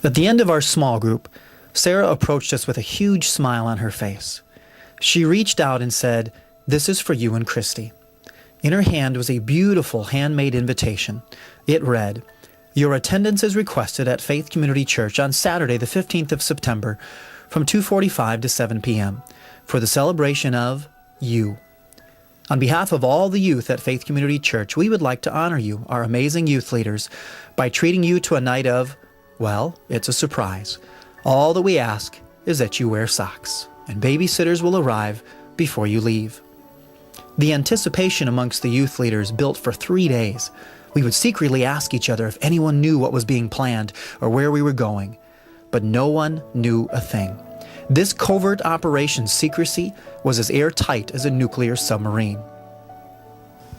At the end of our small group, Sarah approached us with a huge smile on her face. She reached out and said, "This is for you and Christy." In her hand was a beautiful handmade invitation. It read, "Your attendance is requested at Faith Community Church on Saturday the 15th of September from 2:45 to 7 p.m. for the celebration of you. On behalf of all the youth at Faith Community Church, we would like to honor you, our amazing youth leaders, by treating you to a night of, well, it's a surprise. All that we ask is that you wear socks, and babysitters will arrive before you leave." The anticipation amongst the youth leaders built for 3 days. We would secretly ask each other if anyone knew what was being planned or where we were going, but no one knew a thing. This covert operation's secrecy was as airtight as a nuclear submarine.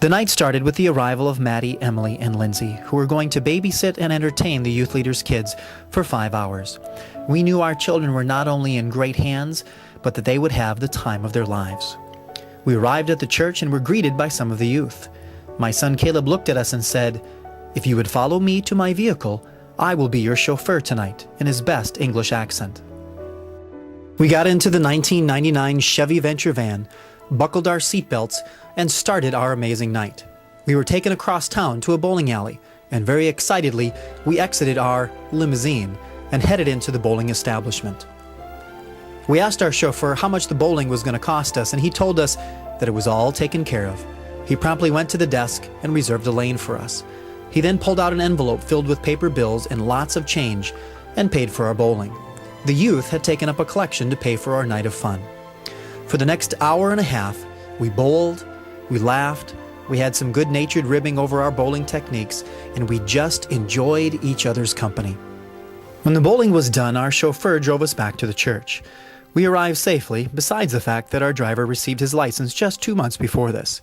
The night started with the arrival of Maddie, Emily, and Lindsay, who were going to babysit and entertain the youth leaders' kids for 5 hours. We knew our children were not only in great hands, but that they would have the time of their lives. We arrived at the church and were greeted by some of the youth. My son Caleb looked at us and said, "If you would follow me to my vehicle, I will be your chauffeur tonight," in his best English accent. We got into the 1999 Chevy Venture van, buckled our seatbelts, and started our amazing night. We were taken across town to a bowling alley, and very excitedly, we exited our limousine and headed into the bowling establishment. We asked our chauffeur how much the bowling was going to cost us, and he told us that it was all taken care of. He promptly went to the desk and reserved a lane for us. He then pulled out an envelope filled with paper bills and lots of change and paid for our bowling. The youth had taken up a collection to pay for our night of fun. For the next hour and a half, we bowled, we laughed, we had some good-natured ribbing over our bowling techniques, and we just enjoyed each other's company. When the bowling was done, our chauffeur drove us back to the church. We arrived safely, besides the fact that our driver received his license just 2 months before this.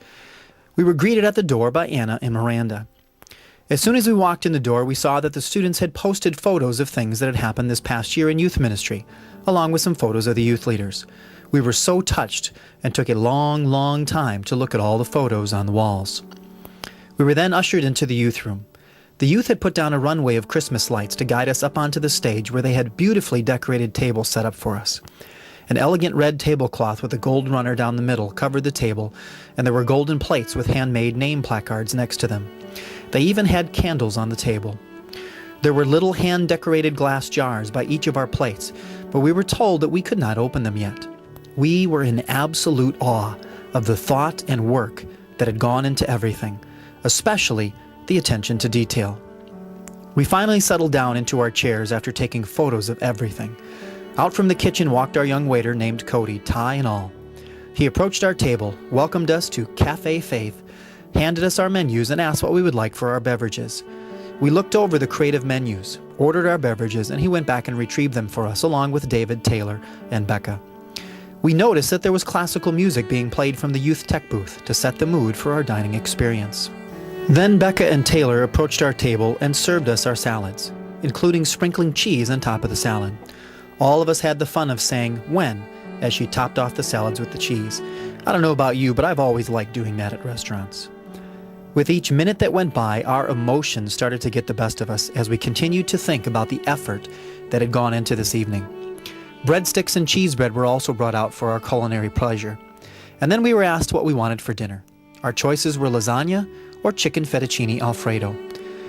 We were greeted at the door by Anna and Miranda. As soon as we walked in the door, we saw that the students had posted photos of things that had happened this past year in youth ministry, along with some photos of the youth leaders. We were so touched and took a long time to look at all the photos on the walls. We were then ushered into the youth room. The youth had put down a runway of Christmas lights to guide us up onto the stage, where they had beautifully decorated tables set up for us. An elegant red tablecloth with a gold runner down the middle covered the table, and there were golden plates with handmade name placards next to them. They even had candles on the table. There were little hand-decorated glass jars by each of our plates, but we were told that we could not open them yet. We were in absolute awe of the thought and work that had gone into everything, especially the attention to detail. We finally settled down into our chairs after taking photos of everything. Out from the kitchen walked our young waiter named Cody, tie and all. He approached our table, welcomed us to Cafe Faith, handed us our menus, and asked what we would like for our beverages. We looked over the creative menus, ordered our beverages, and he went back and retrieved them for us, along with David, Taylor, and Becca. We noticed that there was classical music being played from the youth tech booth to set the mood for our dining experience. Then Becca and Taylor approached our table and served us our salads, including sprinkling cheese on top of the salad. All of us had the fun of saying "when" as she topped off the salads with the cheese. I don't know about you, but I've always liked doing that at restaurants. With each minute that went by, our emotions started to get the best of us as we continued to think about the effort that had gone into this evening. Breadsticks and cheese bread were also brought out for our culinary pleasure. And then we were asked what we wanted for dinner. Our choices were lasagna or chicken fettuccine alfredo.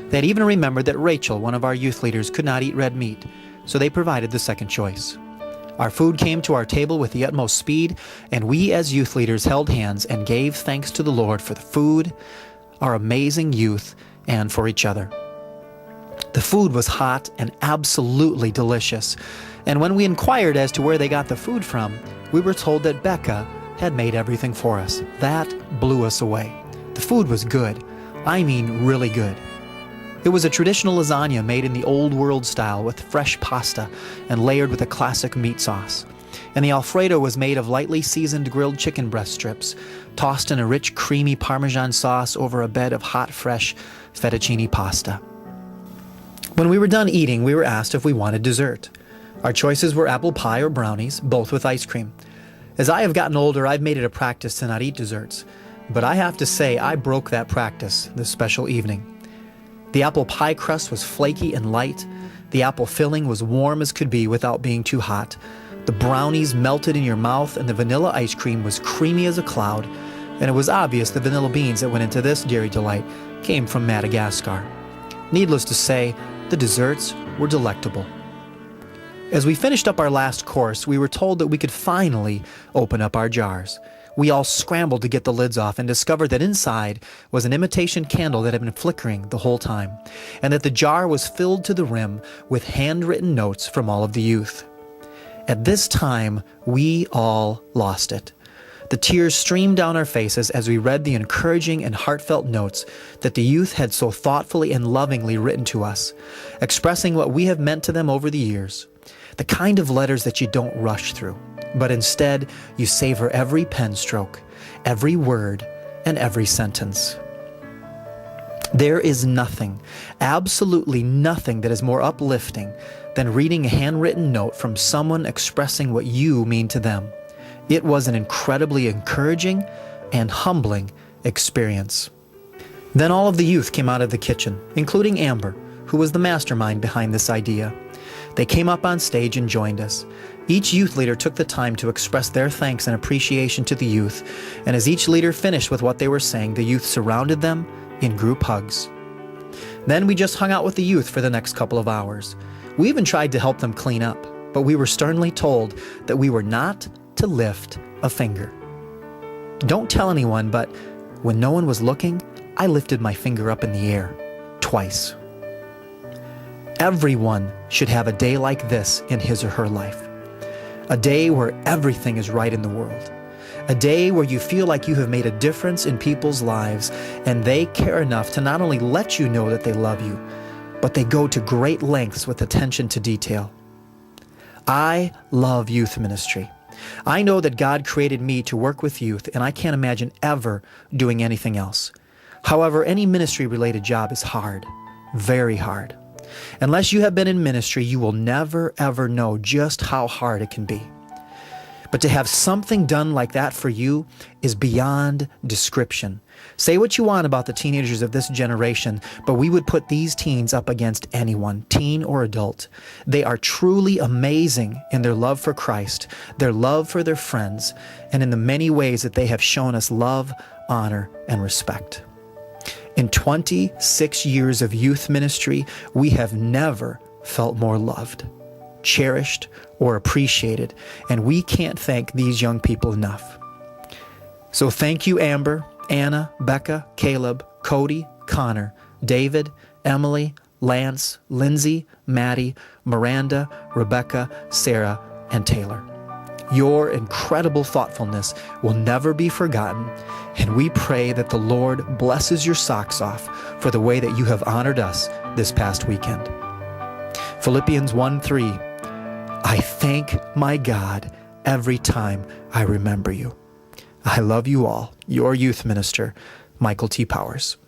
They had even remembered that Rachel, one of our youth leaders, could not eat red meat, so they provided the second choice. Our food came to our table with the utmost speed, and we as youth leaders held hands and gave thanks to the Lord for the food, our amazing youth, and for each other. The food was hot and absolutely delicious, and when we inquired as to where they got the food from, we were told that Becca had made everything for us. That blew us away. The food was good. I mean really good. It was a traditional lasagna made in the old world style with fresh pasta and layered with a classic meat sauce. And the Alfredo was made of lightly seasoned grilled chicken breast strips, tossed in a rich, creamy Parmesan sauce over a bed of hot, fresh fettuccine pasta. When we were done eating, we were asked if we wanted dessert. Our choices were apple pie or brownies, both with ice cream. As I have gotten older, I've made it a practice to not eat desserts, but I have to say I broke that practice this special evening. The apple pie crust was flaky and light, The apple filling was warm as could be without being too hot. The brownies melted in your mouth, and the vanilla ice cream was creamy as a cloud, and it was obvious the vanilla beans that went into this dairy delight came from Madagascar. Needless to say, the desserts were delectable. As we finished up our last course, we were told that we could finally open up our jars. We all scrambled to get the lids off and discovered that inside was an imitation candle that had been flickering the whole time, and that the jar was filled to the rim with handwritten notes from all of the youth. At this time, we all lost it. The tears streamed down our faces as we read the encouraging and heartfelt notes that the youth had so thoughtfully and lovingly written to us, expressing what we have meant to them over the years. The kind of letters that you don't rush through, but instead you savor every pen stroke, every word, and every sentence. There is nothing, absolutely nothing, that is more uplifting than reading a handwritten note from someone expressing what you mean to them. It was an incredibly encouraging and humbling experience. Then all of the youth came out of the kitchen, including Amber, who was the mastermind behind this idea. They came up on stage and joined us. Each youth leader took the time to express their thanks and appreciation to the youth, and as each leader finished with what they were saying, the youth surrounded them in group hugs. Then we just hung out with the youth for the next couple of hours. We even tried to help them clean up, but we were sternly told that we were not to lift a finger. Don't tell anyone, but when no one was looking, I lifted my finger up in the air, twice. Everyone should have a day like this in his or her life. A day where everything is right in the world. A day where you feel like you have made a difference in people's lives, and they care enough to not only let you know that they love you, but they go to great lengths with attention to detail. I love youth ministry. I know that God created me to work with youth, and I can't imagine ever doing anything else. However, any ministry-related job is hard, very hard. Unless you have been in ministry, you will never, ever know just how hard it can be. But to have something done like that for you is beyond description. Say what you want about the teenagers of this generation, but we would put these teens up against anyone, teen or adult. They are truly amazing in their love for Christ, their love for their friends, and in the many ways that they have shown us love, honor, and respect. In 26 years of youth ministry, we have never felt more loved, cherished, or appreciated, and we can't thank these young people enough. So thank you, Amber, Anna, Becca, Caleb, Cody, Connor, David, Emily, Lance, Lindsay, Maddie, Miranda, Rebecca, Sarah, and Taylor. Your incredible thoughtfulness will never be forgotten, and we pray that the Lord blesses your socks off for the way that you have honored us this past weekend. Philippians 1:3, I thank my God every time I remember you. I love you all. Your youth minister, Michael T. Powers.